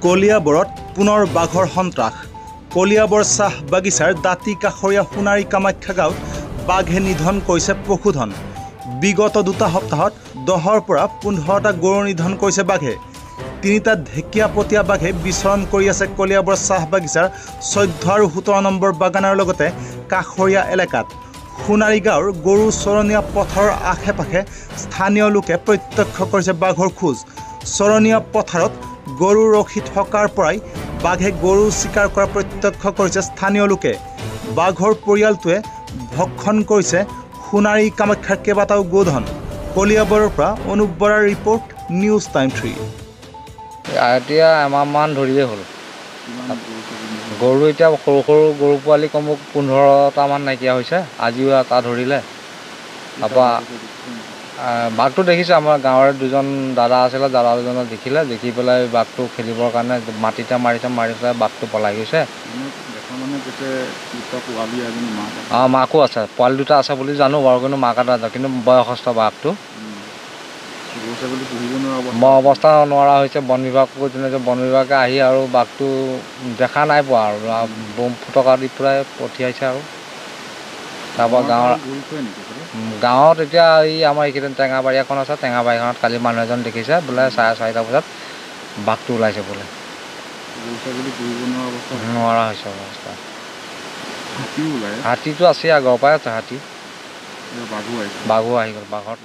কলিয়াবৰত পুনৰ বাঘৰ সন্ত্ৰাস। কলিয়াবৰ চাহ বাগিচাৰ দাঁতি কাষৰীয়া সোণাৰী কামাখ্যা গাঁৱত বাঘে নিধন কৰিছে পশুধন। বিগত 2 সপ্তাহত 10ৰ পৰা 15টা গৰু নিধন কৰিছে বাঘে। 3টা ঢেকীয়াপতীয়া বাঘে বিচৰণ কৰি আছে কলিয়াবৰ চাহ বাগিচাৰ 14 আৰু 17 নম্বৰ বাগানৰ লগতে কাষৰীয়া এলেকাত। সোণাৰী গাঁৱৰ গৰু চৰণীয়া পথাৰৰ আশে-পাশে স্থানীয় লোকে প্ৰত্যক্ষ কৰিছে বাঘৰ খোজ। চৰণীয়া পথাৰত গৰু ৰখি থকাৰ পৰাই বাঘে গৰু চিকাৰ কৰা প্ৰত্যক্ষ কৰিছে স্থানীয় লোকে। বাঘৰ পৰিয়ালটোৱে ভক্ষণ কৰিছে সোণাৰী কামাখ্যাৰ কেইবাটাও গোধন। কলিয়াবৰৰ পৰা অনুপ বৰাৰ ৰিপৰ্ট, নিউজ টাইম 3। এতিয়া এমাহমান ধৰিয়ে হ'ল। গৰু এতিয়া সৰু সৰু গৰু পোৱালি কমেও 15টামান নাইকিয়া হৈছে। আজিও এটা ধৰিলে। তাৰপৰা বাঘটো দেখিছে, আমাৰ গাঁৱৰে 2জন দাদা আছিলে, দাদা দুজনে দেখি পেলাই বাঘটো খেলিবৰ কাৰণে মাটিতে মাৰি পেলাই বাঘটো পলাই গৈছে। মাকো আছে, পোৱালি 2টা আছে বুলি জানো বাৰু, কিন্তু মাক এটা আছে, কিন্তু বয়সস্থ বাঘটো অৱস্থা নোৱাৰা হৈছে। বন বিভাগকো তেনেকৈ বন বিভাগে আহি আৰু বাঘটো দেখা নাই পোৱা আৰু বম ফুটকা দি পেলাই পঠিয়াইছে। আৰু তাৰপৰা গাঁৱত এতিয়া এই আমাৰ এইকেইদিন টেঙাবাৰী এখন আছে, টেঙাবাৰীখনত কালি মানুহ এজন দেখিছে বোলে 4:30টা বজাত বাঘটো ওলাইছে বোলে। নোৱাৰা হৈছে অৱস্থা। হাতীটো আছে, আগৰ পৰাই আছে হাতী। বাঘো আহি গ'ল। বাঘত